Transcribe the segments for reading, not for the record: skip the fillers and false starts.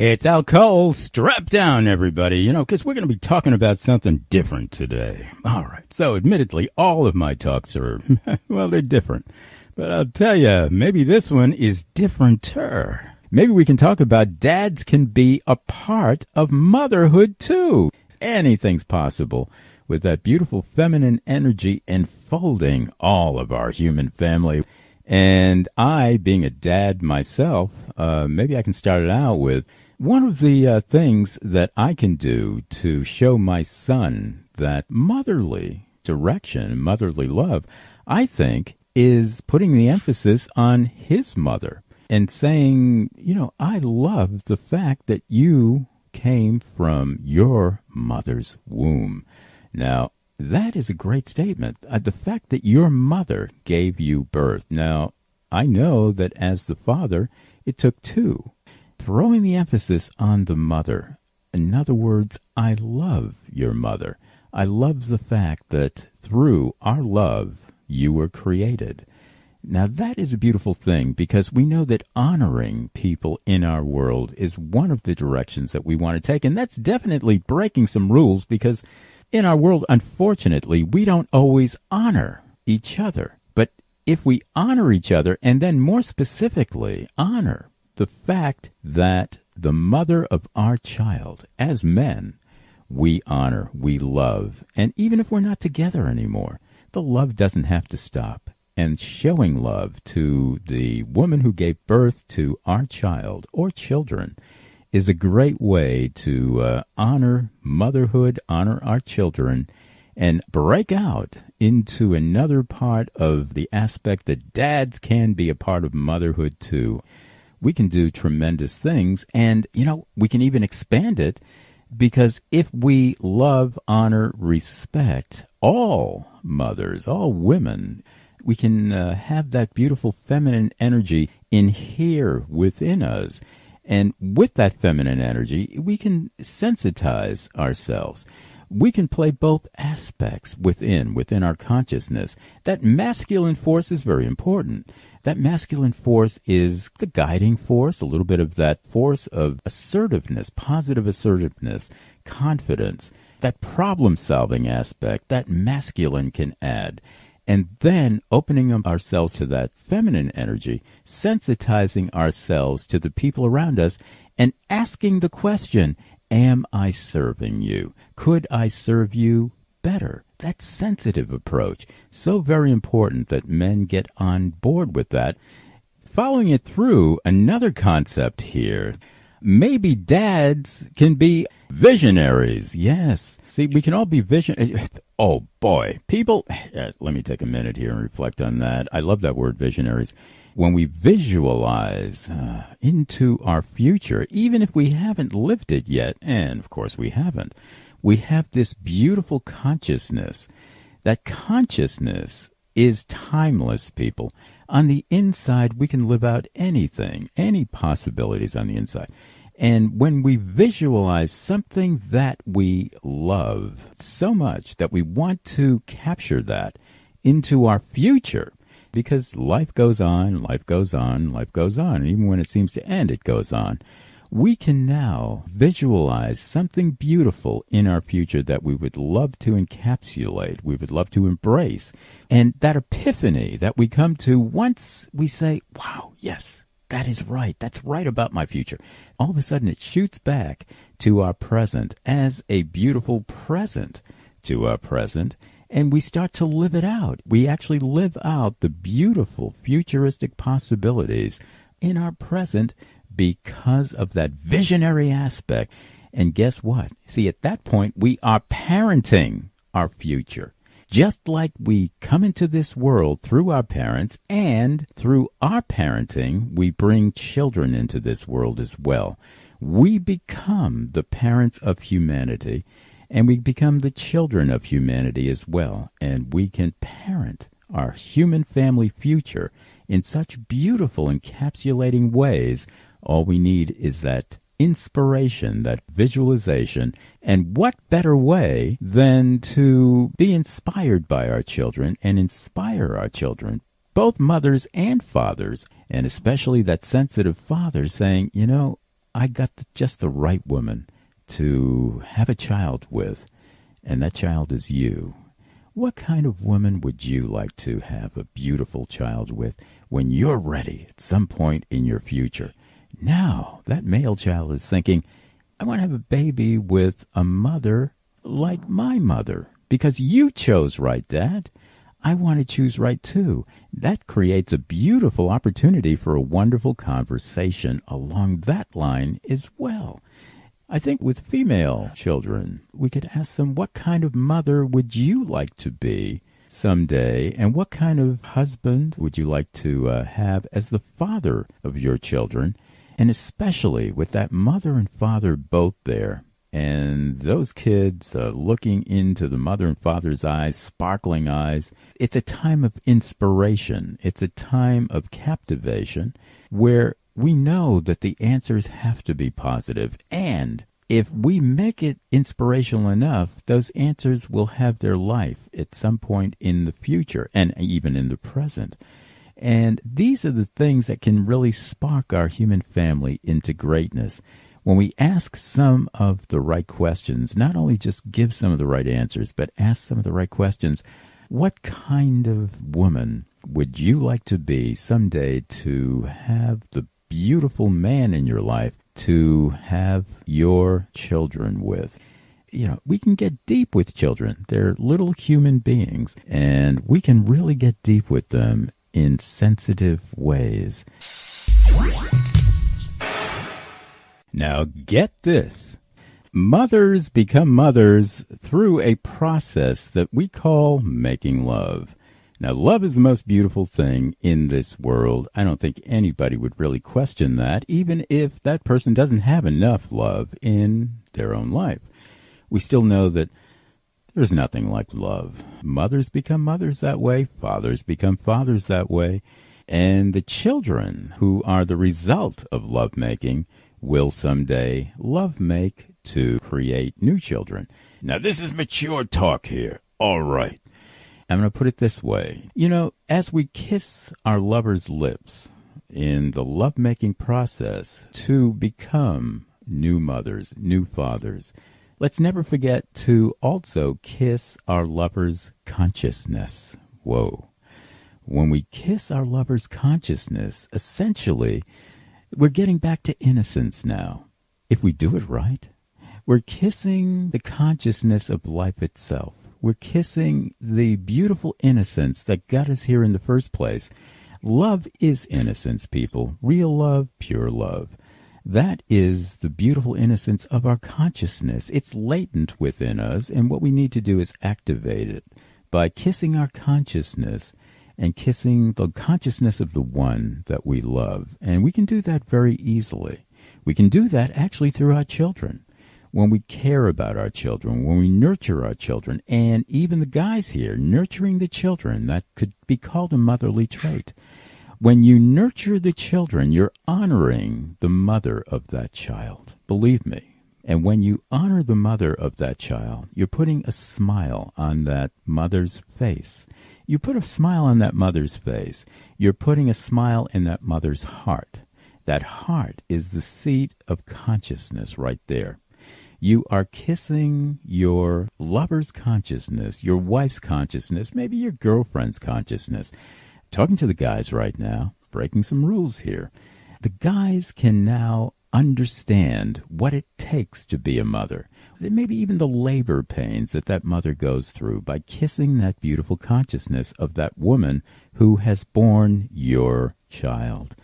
It's Al Cole. Strap down, everybody, because we're going to be talking about something different today. All right. So, admittedly, all of my talks are, well, they're different. But I'll tell you, maybe this one is differenter. Maybe we can talk about dads can be a part of motherhood, too. Anything's possible with that beautiful feminine energy enfolding all of our human family. And I, being a dad myself, maybe I can start it out with one of the things that I can do to show my son that motherly direction, motherly love, I think, is putting the emphasis on his mother and saying, I love the fact that you came from your mother's womb. Now, that is a great statement. The fact that your mother gave you birth. Now, I know that as the father, it took two. Throwing the emphasis on the mother. In other words, I love your mother. I love the fact that through our love, you were created. Now, that is a beautiful thing because we know that honoring people in our world is one of the directions that we want to take. And that's definitely breaking some rules because in our world, unfortunately, we don't always honor each other. But if we honor each other and then more specifically honor the fact that the mother of our child, as men, we honor, we love. And even if we're not together anymore, the love doesn't have to stop. And showing love to the woman who gave birth to our child or children is a great way to honor motherhood, honor our children, and break out into another part of the aspect that dads can be a part of motherhood too. We can do tremendous things, and, we can even expand it because if we love, honor, respect all mothers, all women, we can have that beautiful feminine energy in here within us. And with that feminine energy, we can sensitize ourselves. We can play both aspects within our consciousness. That masculine force is very important. That masculine force is the guiding force, a little bit of that force of assertiveness, positive assertiveness, confidence, that problem-solving aspect that masculine can add. And then opening up ourselves to that feminine energy, sensitizing ourselves to the people around us, and asking the question, am I serving you? Could I serve you better? That sensitive approach, so very important that men get on board with that. Following it through, another concept here, maybe dads can be visionaries. Yes. See, we can all be visionaries. Oh, boy. People, let me take a minute here and reflect on that. I love that word, visionaries. When we visualize into our future, even if we haven't lived it yet, and of course we haven't, we have this beautiful consciousness. That consciousness is timeless, people. On the inside, we can live out anything, any possibilities on the inside. And when we visualize something that we love so much that we want to capture that into our future, because life goes on, life goes on, life goes on, and even when it seems to end, it goes on, we can now visualize something beautiful in our future that we would love to encapsulate, we would love to embrace. And that epiphany that we come to once we say, wow, yes, that is right. That's right about my future. All of a sudden, it shoots back to our present as a beautiful present to our present, and we start to live it out. We actually live out the beautiful futuristic possibilities in our present because of that visionary aspect. And guess what? See, at that point, we are parenting our future. Just like we come into this world through our parents, and through our parenting, we bring children into this world as well. We become the parents of humanity, and we become the children of humanity as well. And we can parent our human family future in such beautiful encapsulating ways. All we need is that inspiration, that visualization, and what better way than to be inspired by our children and inspire our children, both mothers and fathers, and especially that sensitive father saying, I got just the right woman to have a child with, and that child is you. What kind of woman would you like to have a beautiful child with when you're ready at some point in your future? Now, that male child is thinking, I want to have a baby with a mother like my mother, because you chose right, Dad. I want to choose right, too. That creates a beautiful opportunity for a wonderful conversation along that line as well. I think with female children, we could ask them, what kind of mother would you like to be someday? And what kind of husband would you like to have as the father of your children? And especially with that mother and father both there, and those kids looking into the mother and father's eyes, sparkling eyes, it's a time of inspiration. It's a time of captivation where we know that the answers have to be positive. And if we make it inspirational enough, those answers will have their life at some point in the future and even in the present. And these are the things that can really spark our human family into greatness. When we ask some of the right questions, not only just give some of the right answers, but ask some of the right questions. What kind of woman would you like to be someday to have the beautiful man in your life to have your children with? You know, we can get deep with children. They're little human beings, and we can really get deep with them in sensitive ways. Now get this. Mothers become mothers through a process that we call making love. Now, love is the most beautiful thing in this world. I don't think anybody would really question that, even if that person doesn't have enough love in their own life. We still know that there's nothing like love. Mothers become mothers that way. Fathers become fathers that way. And the children who are the result of lovemaking will someday love make to create new children. Now, this is mature talk here. All right. I'm going to put it this way. You know, as we kiss our lover's lips in the lovemaking process to become new mothers, new fathers, let's never forget to also kiss our lover's consciousness. Whoa. When we kiss our lover's consciousness, essentially, we're getting back to innocence now. If we do it right, we're kissing the consciousness of life itself. We're kissing the beautiful innocence that got us here in the first place. Love is innocence, people. Real love, pure love. That is the beautiful innocence of our consciousness. It's latent within us, and what we need to do is activate it by kissing our consciousness and kissing the consciousness of the one that we love. And we can do that very easily. We can do that actually through our children. When we care about our children, when we nurture our children, and even the guys here, nurturing the children, that could be called a motherly trait. When you nurture the children, you're honoring the mother of that child. Believe me. And when you honor the mother of that child, you're putting a smile on that mother's face. You put a smile on that mother's face. You're putting a smile in that mother's heart. That heart is the seat of consciousness right there. You are kissing your lover's consciousness, your wife's consciousness, maybe your girlfriend's consciousness. Talking to the guys right now, breaking some rules here. The guys can now understand what it takes to be a mother. Maybe even the labor pains that mother goes through by kissing that beautiful consciousness of that woman who has borne your child.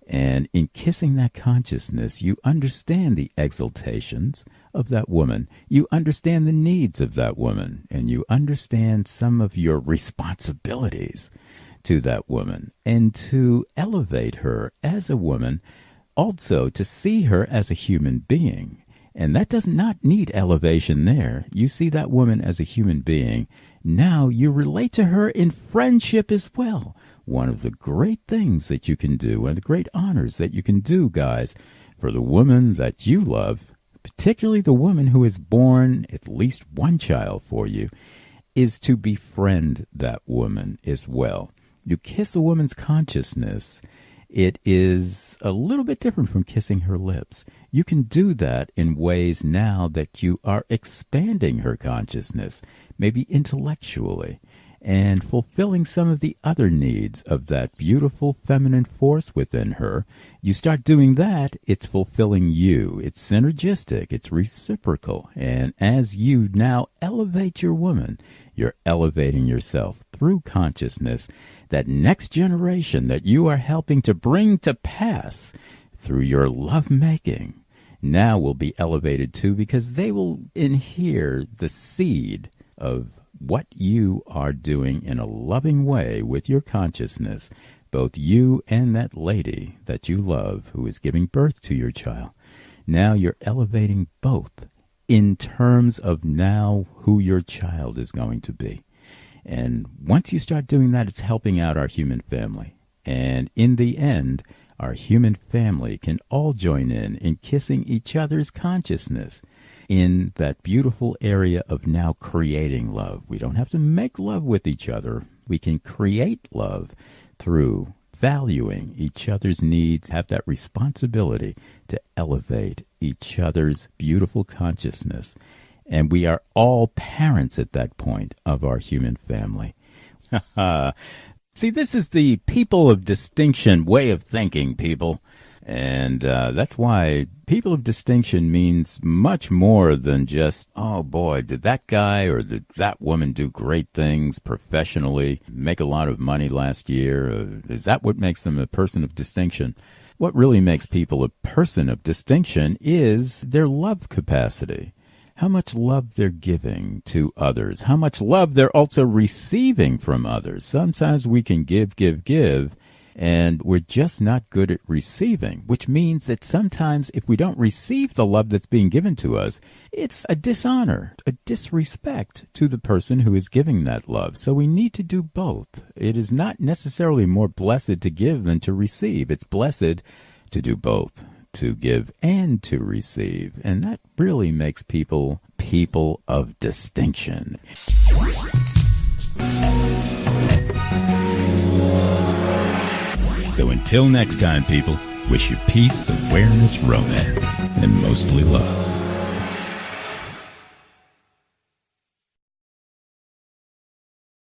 And in kissing that consciousness, you understand the exaltations of that woman. You understand the needs of that woman. And you understand some of your responsibilities to that woman. And to elevate her as a woman, also to see her as a human being. And that does not need elevation there. You see that woman as a human being. Now you relate to her in friendship as well. One of the great things that you can do, one of the great honors that you can do, guys, for the woman that you love, particularly the woman who has borne at least one child for you, is to befriend that woman as well. You kiss a woman's consciousness. It is a little bit different from kissing her lips. You can do that in ways now that you are expanding her consciousness, maybe intellectually, and fulfilling some of the other needs of that beautiful feminine force within her. You start doing that, it's fulfilling you. It's synergistic, it's reciprocal. And as you now elevate your woman, you're elevating yourself through consciousness. That next generation that you are helping to bring to pass through your lovemaking now will be elevated too, because they will inhere the seed of what you are doing in a loving way with your consciousness, both you and that lady that you love who is giving birth to your child. Now you're elevating both in terms of now who your child is going to be. And once you start doing that, it's helping out our human family. And in the end, our human family can all join in kissing each other's consciousness in that beautiful area of now creating love. We don't have to make love with each other. We can create love through valuing each other's needs, have that responsibility to elevate each other's beautiful consciousness. And we are all parents at that point of our human family. See, this is the people of distinction way of thinking, people. And that's why people of distinction means much more than just, oh boy, did that guy or did that woman do great things professionally, make a lot of money last year? Is that what makes them a person of distinction? What really makes people a person of distinction is their love capacity. How much love they're giving to others. How much love they're also receiving from others. Sometimes we can give, and we're just not good at receiving, which means that sometimes if we don't receive the love that's being given to us, it's a dishonor, a disrespect to the person who is giving that love. So we need to do both. It is not necessarily more blessed to give than to receive. It's blessed to do both, to give and to receive. And that really makes people of distinction. So until next time, people, wish you peace, awareness, romance, and mostly love.